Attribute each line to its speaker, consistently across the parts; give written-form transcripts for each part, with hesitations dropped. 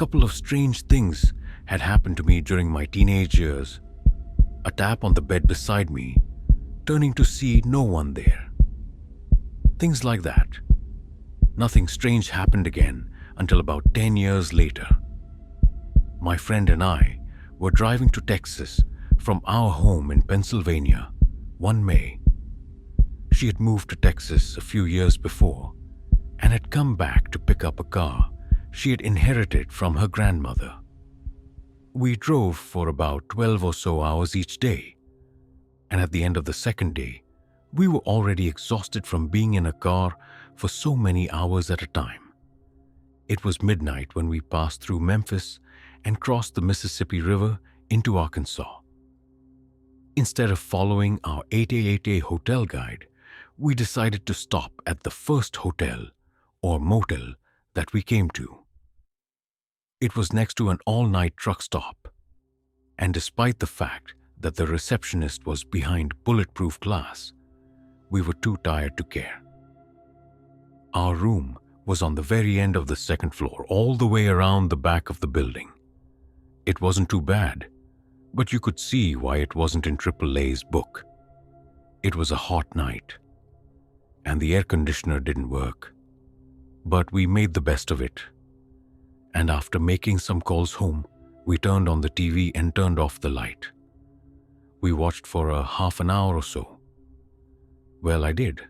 Speaker 1: couple of strange things had happened to me during my teenage years. A tap on the bed beside me, turning to see no one there. Things like that. Nothing strange happened again until about 10 years later. My friend and I were driving to Texas from our home in Pennsylvania one May. She had moved to Texas a few years before and had come back to pick up a car she had inherited from her grandmother. We drove for about 12 or so hours each day, and at the end of the second day, we were already exhausted from being in a car for so many hours at a time. It was midnight when we passed through Memphis and crossed the Mississippi River into Arkansas. Instead of following our 888 hotel guide, we decided to stop at the first hotel or motel that we came to. It was next to an all-night truck stop, and despite the fact that the receptionist was behind bulletproof glass, we were too tired to care. Our room was on the very end of the second floor, all the way around the back of the building. It wasn't too bad, but you could see why it wasn't in AAA's book. It was a hot night, and the air conditioner didn't work. But we made the best of it, and after making some calls home, we turned on the TV and turned off the light. We watched for a half an hour or so. Well, I did.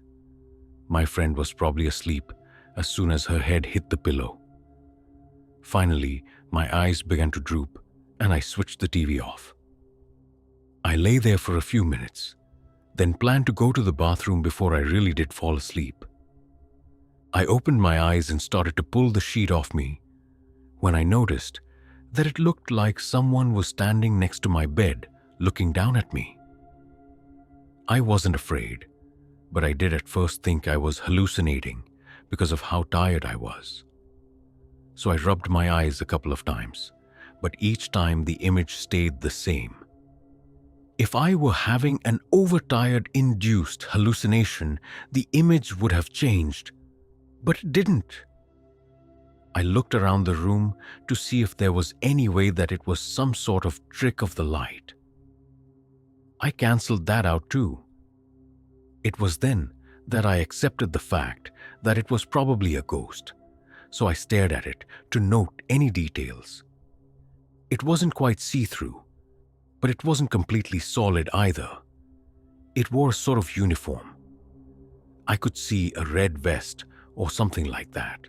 Speaker 1: My friend was probably asleep as soon as her head hit the pillow. Finally, my eyes began to droop and I switched the TV off. I lay there for a few minutes, then planned to go to the bathroom before I really did fall asleep. I opened my eyes and started to pull the sheet off me when I noticed that it looked like someone was standing next to my bed looking down at me. I wasn't afraid, but I did at first think I was hallucinating because of how tired I was. So I rubbed my eyes a couple of times, but each time the image stayed the same. If I were having an overtired induced hallucination, the image would have changed, but it didn't. I looked around the room to see if there was any way that it was some sort of trick of the light. I cancelled that out too. It was then that I accepted the fact that it was probably a ghost, so I stared at it to note any details. It wasn't quite see-through, but it wasn't completely solid either. It wore a sort of uniform. I could see a red vest or something like that,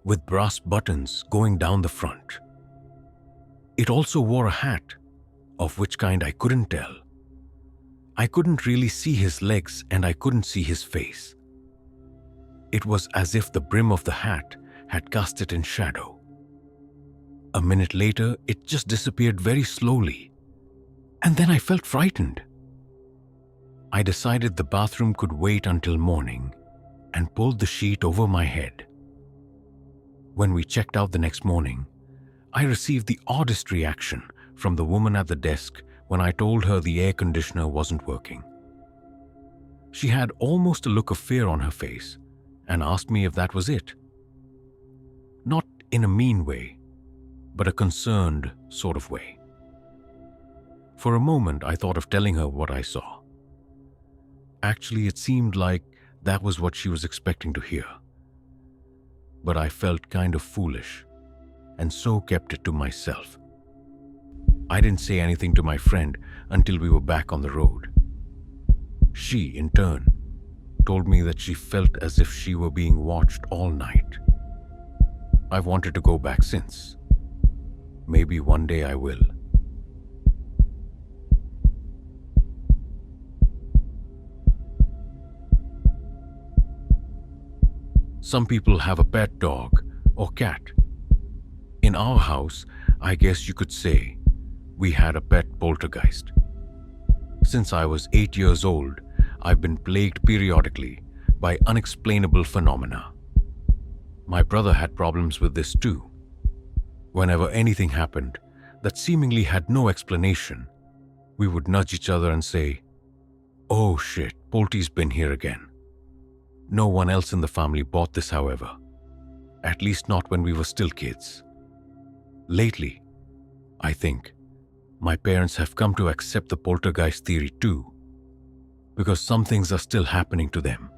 Speaker 1: with brass buttons going down the front. It also wore a hat, of which kind I couldn't tell. I couldn't really see his legs and I couldn't see his face. It was as if the brim of the hat had cast it in shadow. A minute later, it just disappeared very slowly, and then I felt frightened. I decided the bathroom could wait until morning and pulled the sheet over my head. When we checked out the next morning, I received the oddest reaction from the woman at the desk when I told her the air conditioner wasn't working. She had almost a look of fear on her face and asked me if that was it. Not in a mean way, but a concerned sort of way. For a moment, I thought of telling her what I saw. Actually, it seemed like that was what she was expecting to hear. But I felt kind of foolish, and so kept it to myself. I didn't say anything to my friend until we were back on the road. She, in turn, told me that she felt as if she were being watched all night. I've wanted to go back since. Maybe one day I will. Some people have a pet dog or cat. In our house, I guess you could say, we had a pet poltergeist. Since I was 8 years old, I've been plagued periodically by unexplainable phenomena. My brother had problems with this too. Whenever anything happened that seemingly had no explanation, we would nudge each other and say, "Oh shit, Polty's been here again." No one else in the family bought this, however. At least not when we were still kids. Lately, I think, my parents have come to accept the poltergeist theory too, because some things are still happening to them.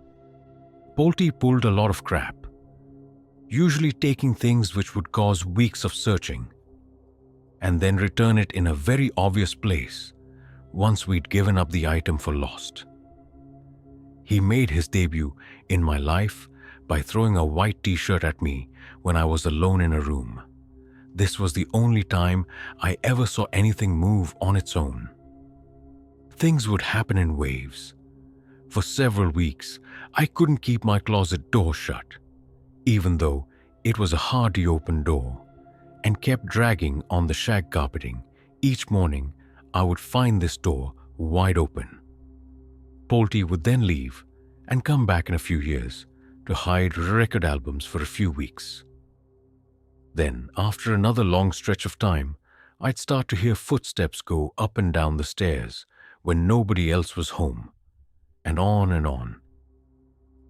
Speaker 1: Polty pulled a lot of crap, usually taking things which would cause weeks of searching, and then return it in a very obvious place once we'd given up the item for lost. He made his debut in my life by throwing a white t-shirt at me when I was alone in a room. This was the only time I ever saw anything move on its own. Things would happen in waves. For several weeks, I couldn't keep my closet door shut, even though it was a hard-to-open door, and kept dragging on the shag carpeting. Each morning, I would find this door wide open. Polty would then leave and come back in a few years to hide record albums for a few weeks. Then, after another long stretch of time, I'd start to hear footsteps go up and down the stairs when nobody else was home, and on and on.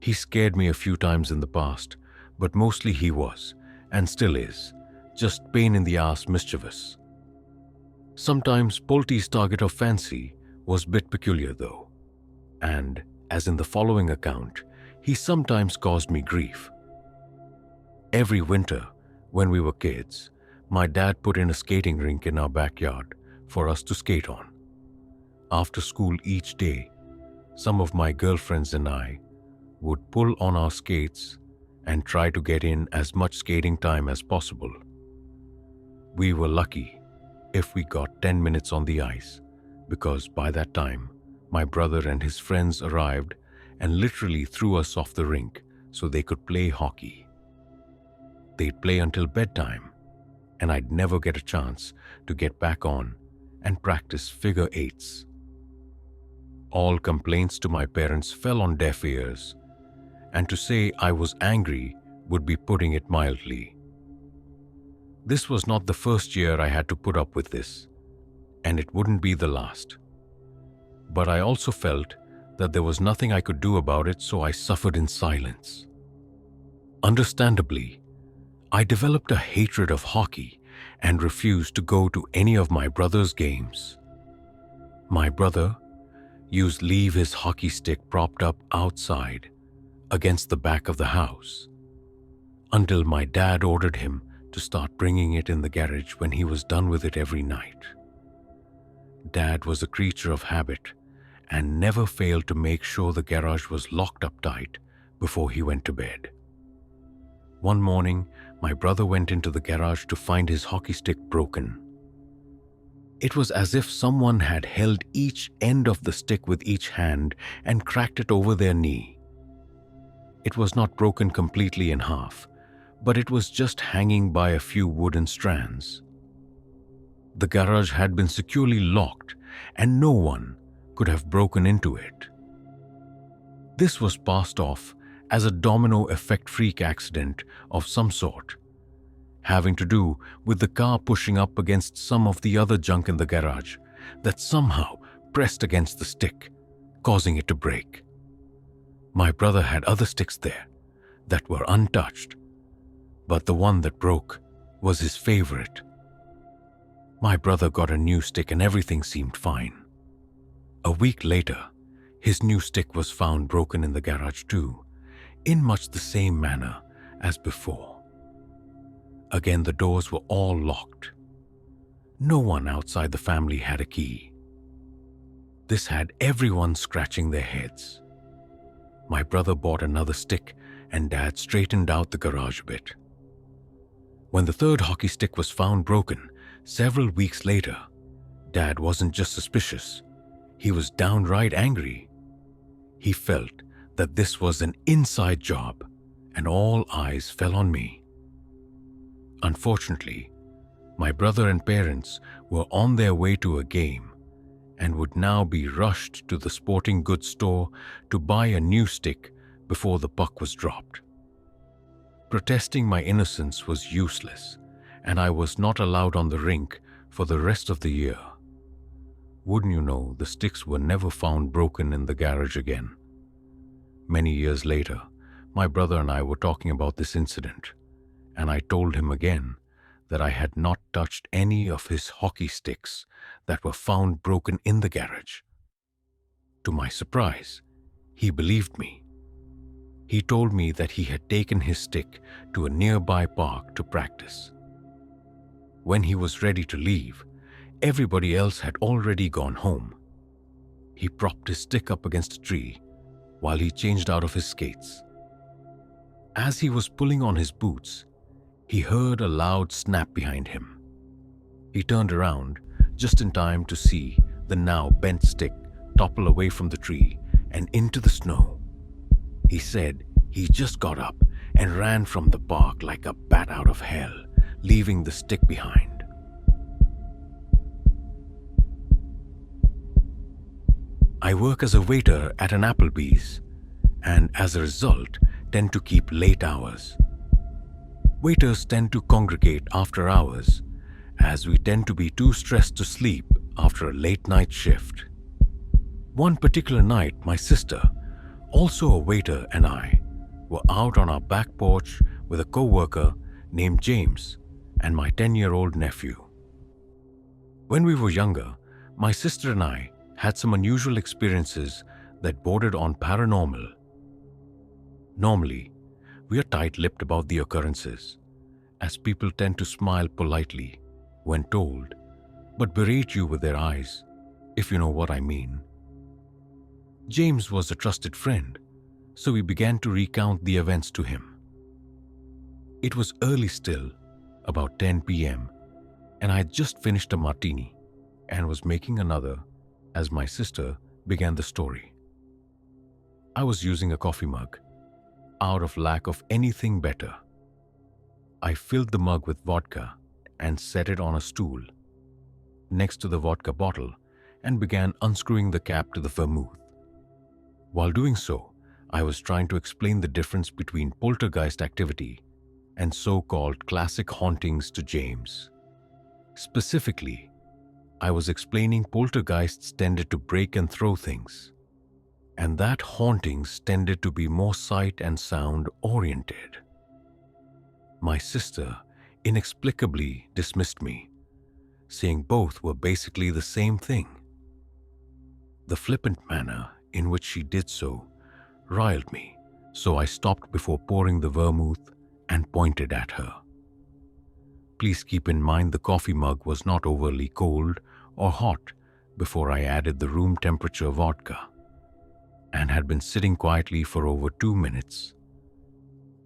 Speaker 1: He scared me a few times in the past, but mostly he was, and still is, just pain in the ass mischievous. Sometimes Polty's target of fancy was a bit peculiar though, and, as in the following account, he sometimes caused me grief. Every winter, when we were kids, my dad put in a skating rink in our backyard for us to skate on. After school each day, some of my girlfriends and I would pull on our skates and try to get in as much skating time as possible. We were lucky if we got 10 minutes on the ice, because by that time, my brother and his friends arrived and literally threw us off the rink so they could play hockey. They'd play until bedtime, and I'd never get a chance to get back on and practice figure eights. All complaints to my parents fell on deaf ears, and to say I was angry would be putting it mildly. This was not the first year I had to put up with this, and it wouldn't be the last. But I also felt that there was nothing I could do about it, so I suffered in silence. Understandably, I developed a hatred of hockey and refused to go to any of my brother's games. My brother used to leave his hockey stick propped up outside against the back of the house until my dad ordered him to start bringing it in the garage when he was done with it every night. Dad was a creature of habit and never failed to make sure the garage was locked up tight before he went to bed. One morning, my brother went into the garage to find his hockey stick broken. It was as if someone had held each end of the stick with each hand and cracked it over their knee. It was not broken completely in half, but it was just hanging by a few wooden strands. The garage had been securely locked, and no one could have broken into it. This was passed off as a domino effect freak accident of some sort, having to do with the car pushing up against some of the other junk in the garage that somehow pressed against the stick, causing it to break. My brother had other sticks there that were untouched, but the one that broke was his favorite. My brother got a new stick and everything seemed fine. A week later, his new stick was found broken in the garage too, in much the same manner as before. Again, the doors were all locked. No one outside the family had a key. This had everyone scratching their heads. My brother bought another stick and Dad straightened out the garage a bit. When the third hockey stick was found broken several weeks later, Dad wasn't just suspicious, he was downright angry. He felt that this was an inside job and all eyes fell on me. Unfortunately, my brother and parents were on their way to a game and would now be rushed to the sporting goods store to buy a new stick before the puck was dropped. Protesting my innocence was useless, and I was not allowed on the rink for the rest of the year. Wouldn't you know, the sticks were never found broken in the garage again. Many years later, my brother and I were talking about this incident, and I told him again that I had not touched any of his hockey sticks that were found broken in the garage. To my surprise, he believed me. He told me that he had taken his stick to a nearby park to practice. When he was ready to leave, everybody else had already gone home. He propped his stick up against a tree while he changed out of his skates. As he was pulling on his boots, he heard a loud snap behind him. He turned around just in time to see the now bent stick topple away from the tree and into the snow. He said he just got up and ran from the park like a bat out of hell, leaving the stick behind. I work as a waiter at an Applebee's and as a result tend to keep late hours. Waiters tend to congregate after hours as we tend to be too stressed to sleep after a late night shift. One particular night, my sister, also a waiter, and I were out on our back porch with a co-worker named James and my 10-year-old nephew. When we were younger, my sister and I had some unusual experiences that bordered on paranormal. Normally, we are tight-lipped about the occurrences, as people tend to smile politely when told, but berate you with their eyes, if you know what I mean. James was a trusted friend, so we began to recount the events to him. It was early still, about 10 p.m., and I had just finished a martini and was making another as my sister began the story. I was using a coffee mug, out of lack of anything better. I filled the mug with vodka and set it on a stool next to the vodka bottle and began unscrewing the cap to the vermouth. While doing so, I was trying to explain the difference between poltergeist activity and so-called classic hauntings to James. Specifically, I was explaining poltergeists tended to break and throw things, and that hauntings tended to be more sight and sound oriented. My sister inexplicably dismissed me, saying both were basically the same thing. The flippant manner in which she did so riled me, so I stopped before pouring the vermouth and pointed at her. Please keep in mind the coffee mug was not overly cold or hot before I added the room temperature vodka, and had been sitting quietly for over 2 minutes.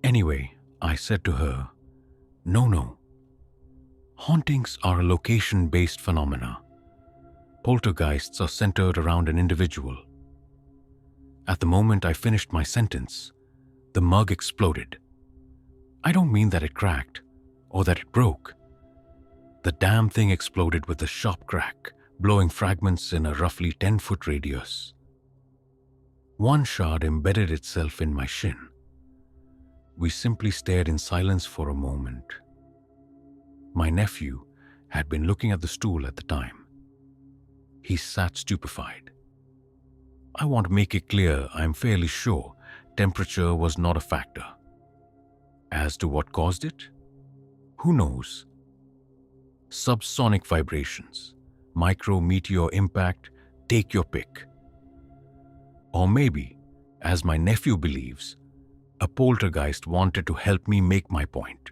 Speaker 1: Anyway, I said to her, No. Hauntings are a location-based phenomena. Poltergeists are centered around an individual. At the moment I finished my sentence, the mug exploded. I don't mean that it cracked or that it broke. The damn thing exploded with a sharp crack, blowing fragments in a roughly 10-foot radius. One shard embedded itself in my shin. We simply stared in silence for a moment. My nephew had been looking at the stool at the time. He sat stupefied. I want to make it clear I am fairly sure temperature was not a factor. As to what caused it? Who knows? Subsonic vibrations, micro-meteor impact, take your pick. Or maybe, as my nephew believes, a poltergeist wanted to help me make my point.